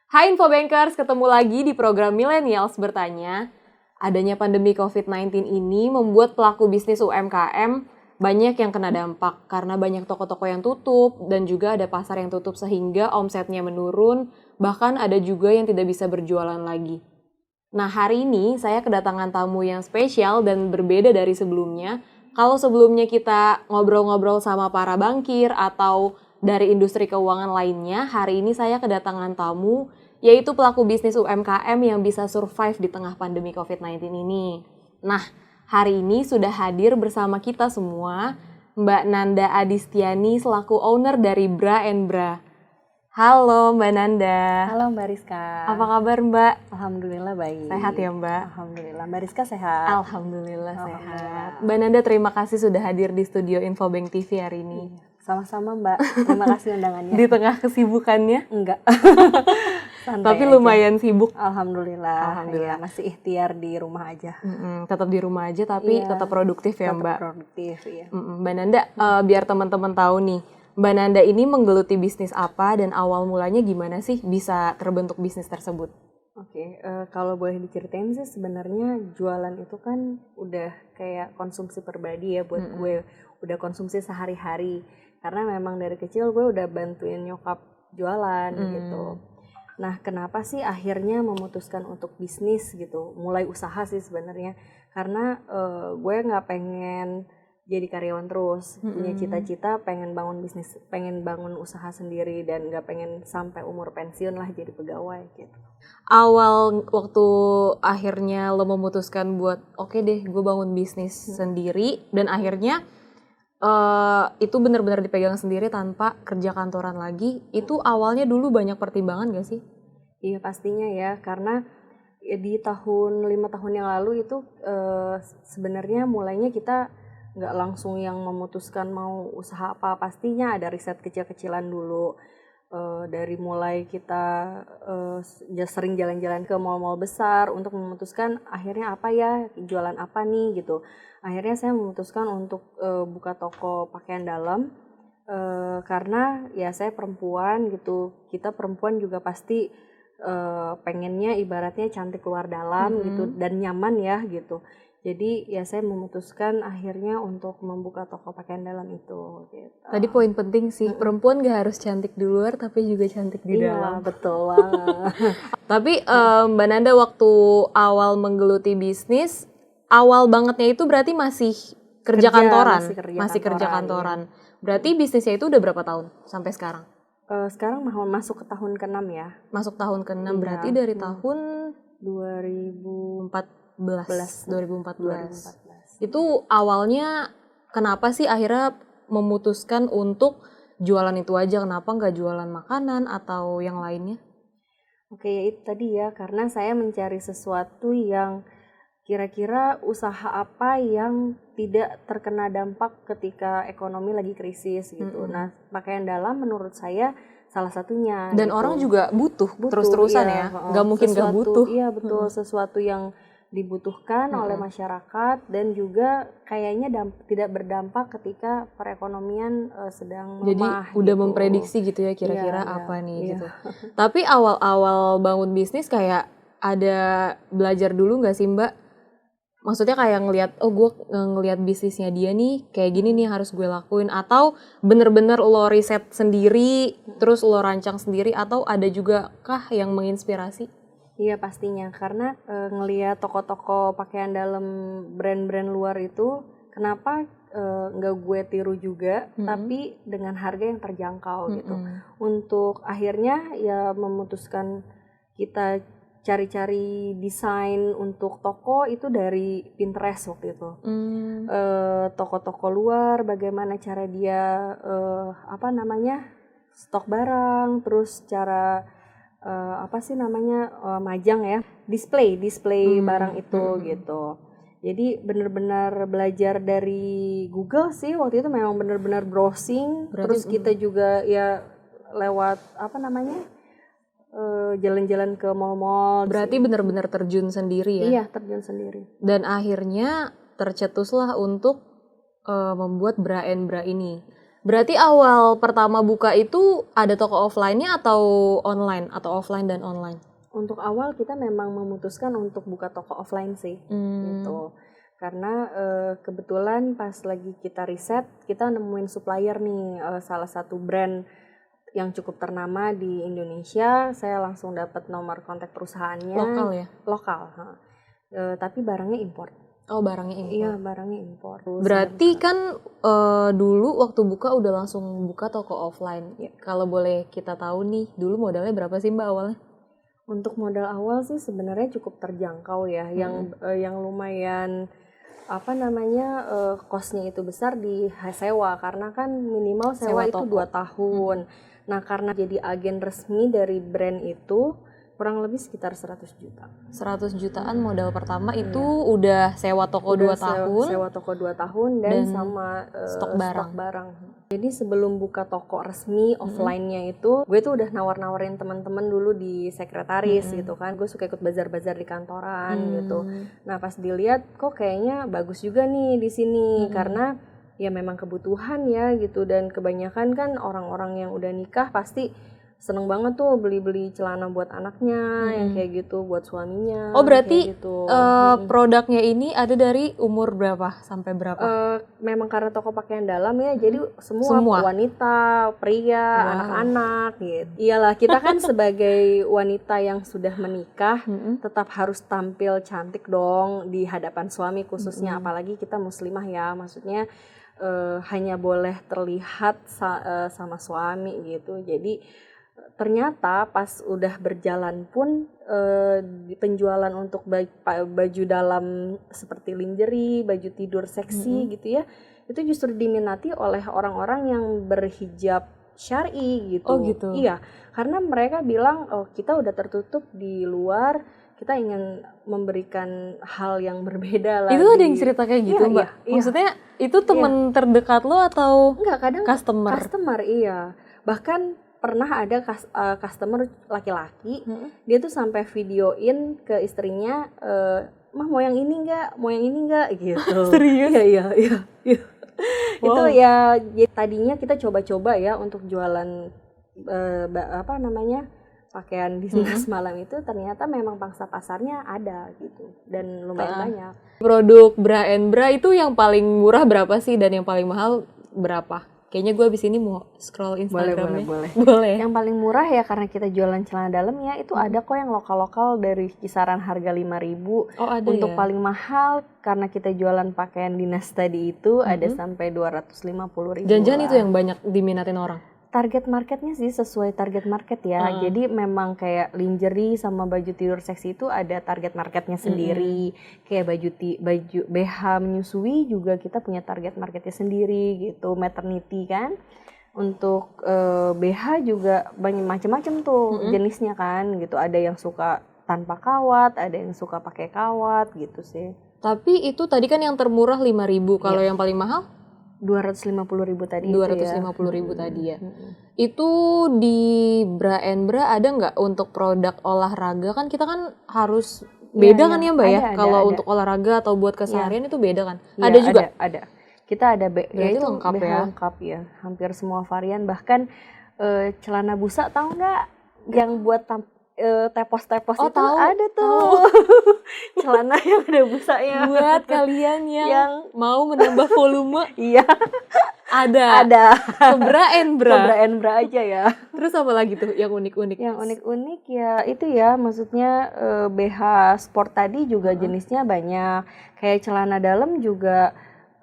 Hai Infobankers, ketemu lagi di program Millennials Bertanya. Adanya pandemi COVID-19 ini membuat pelaku bisnis UMKM banyak yang kena dampak karena banyak toko-toko yang tutup dan juga ada pasar yang tutup sehingga omsetnya menurun, bahkan ada juga yang tidak bisa berjualan lagi. Nah, hari ini saya kedatangan tamu yang spesial dan berbeda dari sebelumnya. Kalau sebelumnya kita ngobrol-ngobrol sama para bankir atau dari industri keuangan lainnya, hari ini saya kedatangan tamu yaitu pelaku bisnis UMKM yang bisa survive di tengah pandemi COVID-19 ini. Nah, hari ini sudah hadir bersama kita semua Mbak Nanda Adistiani selaku owner dari Bra and Bra. Halo Mbak Nanda. Halo Mbak Rizka. Apa kabar Mbak? Alhamdulillah baik. Sehat ya Mbak? Alhamdulillah. Mbak Rizka sehat? Alhamdulillah sehat. Mbak Nanda terima kasih sudah hadir di studio Infobank TV hari ini. Sama-sama Mbak. Terima kasih undangannya. Di tengah kesibukannya? Enggak. Tapi lumayan sibuk. Alhamdulillah. Alhamdulillah. Ya, masih ikhtiar di rumah aja. Tetap di rumah aja tapi tetap produktif ya Mbak? Tetap produktif, iya. Mbak Nanda, biar teman-teman tahu nih, Mbak Nanda ini menggeluti bisnis apa dan awal mulanya gimana sih bisa terbentuk bisnis tersebut? Oke, kalau boleh diceritain sih sebenarnya jualan itu kan udah kayak konsumsi pribadi ya buat gue, udah konsumsi sehari-hari. Karena memang dari kecil gue udah bantuin nyokap jualan gitu. Nah, kenapa sih akhirnya memutuskan untuk bisnis gitu, mulai usaha sih sebenarnya? Karena gue nggak pengen jadi karyawan terus, punya cita-cita pengen bangun bisnis, pengen bangun usaha sendiri dan nggak pengen sampai umur pensiun lah jadi pegawai gitu. Awal waktu akhirnya lo memutuskan buat oke deh gue bangun bisnis sendiri dan akhirnya itu benar-benar dipegang sendiri tanpa kerja kantoran lagi, itu awalnya dulu banyak pertimbangan gak sih? Iya pastinya ya, karena di 5 tahun yang lalu itu sebenarnya mulainya kita nggak langsung yang memutuskan mau usaha apa, pastinya ada riset kecil-kecilan dulu. Dari mulai kita sering jalan-jalan ke mall-mall besar untuk memutuskan akhirnya apa ya, jualan apa nih gitu. Akhirnya saya memutuskan untuk buka toko pakaian dalam karena ya saya perempuan gitu, kita perempuan juga pasti pengennya ibaratnya cantik luar dalam gitu dan nyaman ya gitu. Jadi ya saya memutuskan akhirnya untuk membuka toko pakaian dalam itu gitu. Tadi poin penting sih, perempuan gak harus cantik di luar tapi juga cantik di dalam. Iya, betul banget. Tapi Mbak Nanda waktu awal menggeluti bisnis, awal bangetnya itu berarti masih kerja kantoran? Masih kerja kantoran. Iya. Berarti bisnisnya itu udah berapa tahun sampai sekarang? Sekarang mau masuk ke tahun ke-6 ya. Masuk tahun ke-6, berarti dari tahun 2014. Itu awalnya kenapa sih akhirnya memutuskan untuk jualan itu aja? Kenapa nggak jualan makanan atau yang lainnya? Oke, ya itu tadi ya, karena saya mencari sesuatu yang kira-kira usaha apa yang tidak terkena dampak ketika ekonomi lagi krisis gitu. Nah, pakaian dalam menurut saya salah satunya. Dan gitu. orang juga butuh terus-terusan ya, nggak mungkin nggak butuh. Iya betul, sesuatu yang dibutuhkan oleh masyarakat dan juga kayaknya tidak berdampak ketika perekonomian sedang lemah. Jadi udah gitu. memprediksi gitu ya kira-kira Iya, apa nih iya. gitu. Tapi awal-awal bangun bisnis kayak ada belajar dulu nggak sih Mbak? Maksudnya kayak ngelihat, oh gue ngelihat bisnisnya dia nih kayak gini nih harus gue lakuin, atau bener-bener lo riset sendiri terus lo rancang sendiri, atau ada juga kah yang menginspirasi? Iya pastinya, karena ngelihat toko-toko pakaian dalam brand-brand luar itu kenapa nggak gue tiru juga, tapi dengan harga yang terjangkau gitu. Untuk akhirnya ya memutuskan kita cari-cari desain untuk toko itu dari Pinterest waktu itu. Toko-toko luar, bagaimana cara dia stok barang, terus cara majang ya, display barang itu gitu. Jadi benar-benar belajar dari Google sih waktu itu, memang benar-benar browsing. Terus kita juga ya lewat jalan-jalan ke mall-mall. Berarti benar-benar terjun sendiri ya? Iya, terjun sendiri. Dan akhirnya tercetuslah untuk membuat Bra and Bra ini. Berarti awal pertama buka itu ada toko offline-nya atau online atau offline dan online? Untuk awal kita memang memutuskan untuk buka toko offline sih, gitu. Karena kebetulan pas lagi kita riset, kita nemuin supplier nih, salah satu brand yang cukup ternama di Indonesia. Saya langsung dapat nomor kontak perusahaannya. Lokal ya? Lokal. Tapi barangnya impor. Oh, barangnya impor. Iya, barangnya impor. Berarti kan dulu waktu buka udah langsung buka toko offline. Ya. Kalau boleh kita tahu nih, dulu modalnya berapa sih Mbak awalnya? Untuk modal awal sih sebenarnya cukup terjangkau ya. Yang lumayan kosnya itu besar di sewa, karena kan minimal sewa itu 2 tahun. Nah, karena jadi agen resmi dari brand itu kurang lebih sekitar 100 juta. 100 jutaan modal pertama itu udah sewa toko 2 tahun. Sewa toko 2 tahun dan sama stok barang. Jadi sebelum buka toko resmi offline-nya itu, gue tuh udah nawar-nawarin teman-teman dulu di sekretaris gitu kan. Gue suka ikut bazar-bazar di kantoran gitu. Nah, pas dilihat kok kayaknya bagus juga nih di sini, karena ya memang kebutuhan ya gitu, dan kebanyakan kan orang-orang yang udah nikah pasti seneng banget tuh beli-beli celana buat anaknya yang kayak gitu, buat suaminya. Oh, berarti gitu. produknya ini ada dari umur berapa sampai berapa? Memang karena toko pakaian dalam ya, jadi semua wanita, pria, anak-anak gitu. Iyalah, kita kan sebagai wanita yang sudah menikah tetap harus tampil cantik dong di hadapan suami khususnya, apalagi kita muslimah ya, maksudnya hanya boleh terlihat sama suami gitu. Jadi ternyata pas udah berjalan pun penjualan untuk baju dalam seperti lingerie, baju tidur seksi gitu ya, itu justru diminati oleh orang-orang yang berhijab syar'i gitu. Oh gitu. Iya, karena mereka bilang, oh kita udah tertutup di luar, kita ingin memberikan hal yang berbeda lah. Itu ada yang cerita kayak gitu, Mbak? Iya. Maksudnya itu temen terdekat lo atau enggak, kadang customer, iya. Bahkan pernah ada customer laki-laki, dia tuh sampai videoin ke istrinya, mah mau yang ini enggak gitu. Serius? Iya. Wow. Itu ya tadinya kita coba-coba ya untuk jualan pakaian bisnis malam itu, ternyata memang pangsa pasarnya ada gitu dan lumayan banyak. Produk bra and bra itu yang paling murah berapa sih dan yang paling mahal berapa? Kayaknya gue abis ini mau scroll Instagramnya. Boleh. Yang paling murah ya karena kita jualan celana dalam ya, itu ada kok yang lokal-lokal dari kisaran harga 5.000. Oh, ada. Untuk ya? paling mahal karena kita jualan pakaian dinas tadi itu ada sampai 250.000. Jangan-jangan itu yang banyak diminatin orang? Target marketnya sih sesuai target market ya. Jadi memang kayak lingerie sama baju tidur seksi itu ada target marketnya sendiri. Kayak baju BH menyusui juga kita punya target marketnya sendiri gitu. Maternity kan. Untuk BH juga banyak macam-macam tuh jenisnya kan gitu. Ada yang suka tanpa kawat, ada yang suka pakai kawat gitu sih. Tapi itu tadi kan yang termurah 5.000. Kalau yang paling mahal? 250.000 tadi. 250.000 tadi ya. Itu di bra and bra ada nggak untuk produk olahraga? Kan kita kan harus beda kan ya Mbak ya? Kalau untuk olahraga atau buat keseharian itu beda kan? Ya, ada juga? Ada. Kita ada berarti lengkap BH ya? lengkap ya. Hampir semua varian. Bahkan celana busa tahu nggak? Yang buat tepos-tepos itu tahu, ada tuh. Celana yang ada busanya. Buat kalian yang mau menambah volume. Iya. Ada. Ke bra and bra. Ke bra and bra aja ya. Terus apa lagi tuh yang unik-unik? Yang unik-unik ya itu ya, maksudnya BH sport tadi juga jenisnya banyak. Kayak celana dalam juga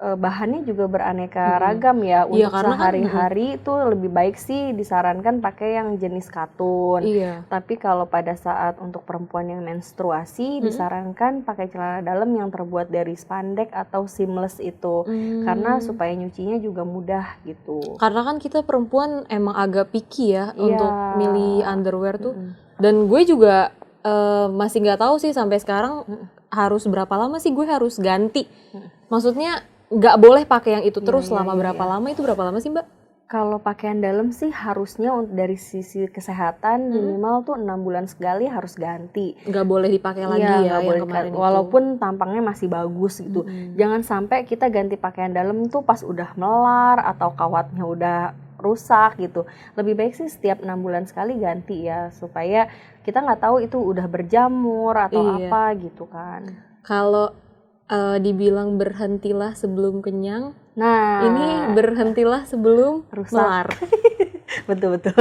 bahannya juga beraneka ragam ya. Untuk sehari-hari itu lebih baik sih disarankan pakai yang jenis katun. Iya. Tapi kalau pada saat untuk perempuan yang menstruasi disarankan pakai celana dalam yang terbuat dari spandex atau seamless itu. Karena supaya nyucinya juga mudah gitu. Karena kan kita perempuan emang agak picky ya untuk milih underwear tuh. Dan gue juga masih nggak tahu sih sampai sekarang harus berapa lama sih gue harus ganti. Maksudnya nggak boleh pakai yang itu terus selama berapa lama? Itu berapa lama sih Mbak? Kalau pakaian dalam sih harusnya dari sisi kesehatan minimal tuh 6 bulan sekali harus ganti. Nggak boleh dipakai lagi Iya, ya nggak yang boleh kemarin itu. walaupun tampangnya masih bagus gitu. Jangan sampai kita ganti pakaian dalam tuh pas udah melar atau kawatnya udah rusak gitu. Lebih baik sih setiap 6 bulan sekali ganti ya, supaya kita nggak tahu itu udah berjamur atau Iya. apa gitu kan. Kalau dibilang berhentilah sebelum kenyang, Nah, ini berhentilah sebelum rusak. melar. Betul-betul.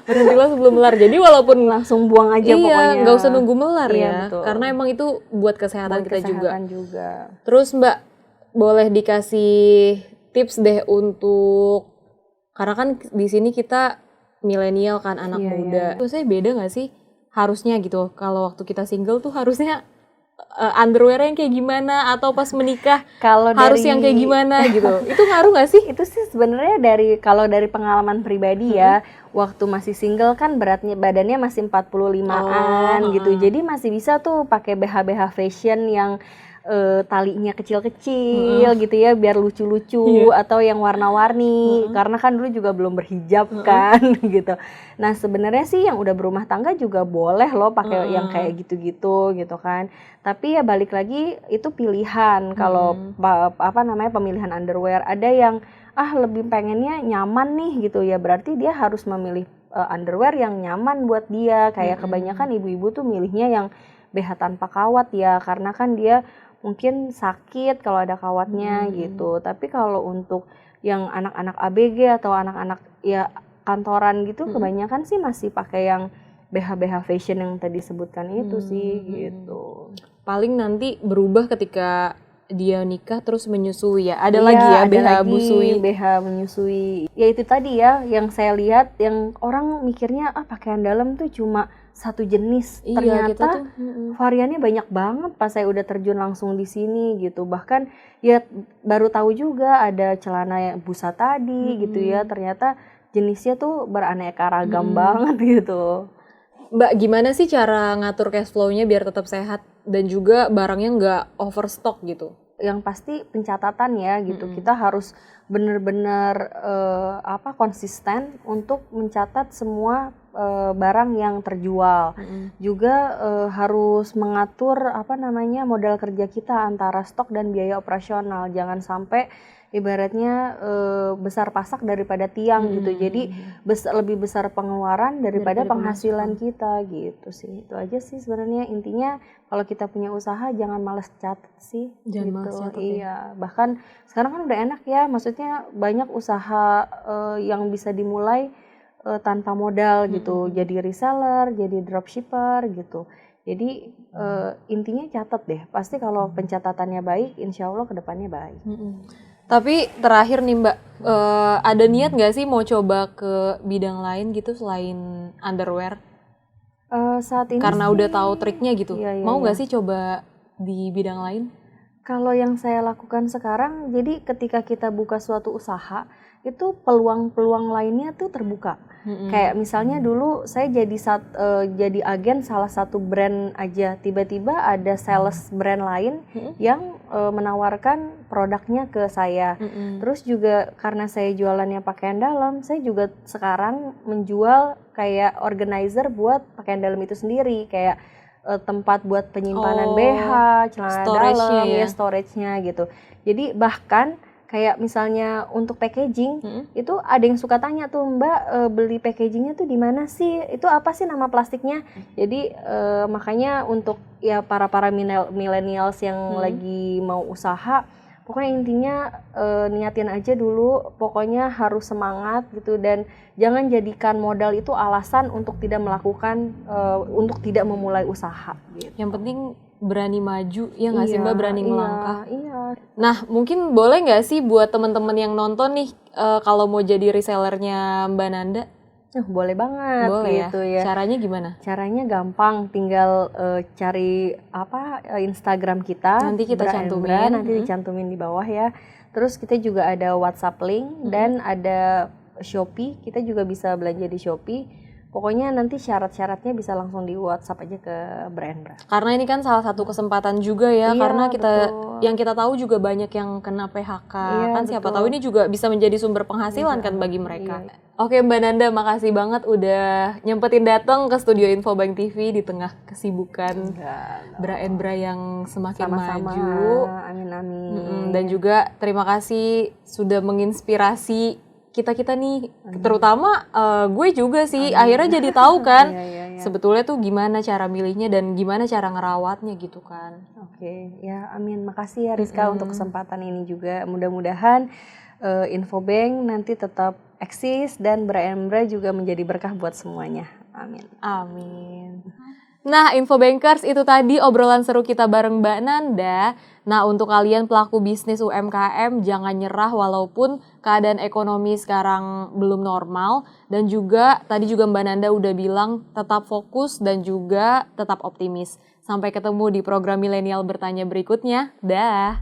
Berhentilah sebelum melar. Jadi walaupun Langsung buang aja pokoknya. nggak usah nunggu melar Iya, ya. betul. Karena emang itu buat kesehatan Buat kita kesehatan juga. Terus Mbak, boleh dikasih tips deh untuk, karena kan di sini kita milenial kan, anak Iya, muda. Terus saya beda nggak sih harusnya gitu? Kalau waktu kita single tuh harusnya underwear yang kayak gimana, atau pas menikah Kalau harus yang kayak gimana gitu? Itu ngaruh nggak sih? Itu sih sebenarnya kalau dari pengalaman pribadi ya, waktu masih single kan badannya masih 45-an gitu. Jadi masih bisa tuh pakai BH-BH fashion yang talinya kecil-kecil gitu ya, biar lucu-lucu, atau yang warna-warni, karena kan dulu juga belum berhijab kan gitu. Nah sebenarnya sih yang udah berumah tangga juga boleh loh pakai yang kayak gitu-gitu gitu kan. Tapi ya balik lagi itu pilihan. Kalau pemilihan underwear, ada yang lebih pengennya nyaman nih gitu ya, berarti dia harus memilih underwear yang nyaman buat dia. Kayak kebanyakan ibu-ibu tuh milihnya yang BH tanpa kawat ya, karena kan dia mungkin sakit kalau ada kawatnya gitu. Tapi kalau untuk yang anak-anak ABG atau anak-anak ya kantoran gitu, kebanyakan sih masih pakai yang BH-BH fashion yang tadi sebutkan itu sih gitu. Paling nanti berubah ketika dia nikah terus menyusui ya. Ada Iya, lagi ya ada BH lagi busui. BH menyusui. Ya itu tadi ya yang saya lihat, yang orang mikirnya pakaian dalam tuh cuma satu jenis. Iya, Ternyata kita tuh, variannya banyak banget pas saya udah terjun langsung di sini gitu. Bahkan ya baru tahu juga ada celana yang busa tadi gitu ya. Ternyata jenisnya tuh beraneka ragam banget gitu. Mbak, gimana sih cara ngatur cash flow-nya biar tetap sehat dan juga barangnya nggak overstock gitu? Yang pasti pencatatan ya gitu. Kita harus benar-benar konsisten untuk mencatat semua barang yang terjual. Juga harus mengatur modal kerja kita antara stok dan biaya operasional. Jangan sampai ibaratnya besar pasak daripada tiang gitu. Jadi lebih besar pengeluaran daripada penghasilan kita gitu sih. Itu aja sih sebenarnya intinya. Kalau kita punya usaha jangan malas catat sih. Jangan gitu. malas catat, Iya. Bahkan sekarang kan udah enak ya. Maksudnya banyak usaha yang bisa dimulai tanpa modal gitu. Jadi reseller, jadi dropshipper gitu. Jadi intinya catat deh. Pasti kalau pencatatannya baik, insya Allah kedepannya baik. Tapi terakhir nih Mbak, ada niat nggak sih mau coba ke bidang lain gitu selain underwear? Saat ini Karena sih, udah tahu triknya gitu. Iya, Mau nggak iya. sih coba di bidang lain? Kalau yang saya lakukan sekarang, jadi ketika kita buka suatu usaha, itu peluang-peluang lainnya tuh terbuka. Kayak misalnya dulu saya jadi agen salah satu brand aja, tiba-tiba ada sales brand lain yang menawarkan produknya ke saya. Terus juga karena saya jualannya pakaian dalam, saya juga sekarang menjual kayak organizer buat pakaian dalam itu sendiri, kayak tempat buat penyimpanan BH, celana dalam, ya storage-nya gitu. Jadi bahkan kayak misalnya untuk packaging, itu ada yang suka tanya tuh, Mbak, beli packagingnya tuh di mana sih? Itu apa sih nama plastiknya? Jadi makanya untuk ya para millennials yang lagi mau usaha, pokoknya intinya niatin aja dulu, pokoknya harus semangat gitu, dan jangan jadikan modal itu alasan untuk tidak melakukan, untuk tidak memulai usaha. Gitu. Yang penting berani maju, ya nggak sih Mbak, berani melangkah. Iya. Nah, mungkin boleh nggak sih buat teman-teman yang nonton nih, kalau mau jadi resellernya Mbak Nanda? Boleh banget. Boleh gitu ya. Caranya gimana? Caranya gampang, tinggal cari Instagram kita. Nanti kita cantumin. Nanti dicantumin di bawah ya. Terus kita juga ada WhatsApp link dan ada Shopee. Kita juga bisa belanja di Shopee. Pokoknya nanti syarat-syaratnya bisa langsung di WhatsApp aja ke Bra. Karena ini kan salah satu kesempatan juga ya, Iya, karena betul. yang kita tahu juga banyak yang kena PHK. Iya, Kan siapa betul. tahu ini juga bisa menjadi sumber penghasilan kan bagi mereka. Oke Mbak Nanda, makasih banget udah nyempetin datang ke studio Infobank TV di tengah kesibukan Bra and Bra yang semakin Sama-sama. maju. Amin. Dan juga terima kasih sudah menginspirasi kita nih, terutama gue juga sih akhirnya jadi tahu kan Iya. sebetulnya tuh gimana cara milihnya dan gimana cara ngerawatnya gitu kan. Oke, ya amin. Makasih ya Rizka untuk kesempatan ini juga. Mudah-mudahan Infobank nanti tetap eksis dan Bra juga menjadi berkah buat semuanya. Amin. Amin. Nah, Infobankers, itu tadi obrolan seru kita bareng Mbak Nanda. Nah, untuk kalian pelaku bisnis UMKM, jangan nyerah walaupun keadaan ekonomi sekarang belum normal. Dan juga, tadi juga Mbak Nanda udah bilang tetap fokus dan juga tetap optimis. Sampai ketemu di program Milenial Bertanya berikutnya. Dah.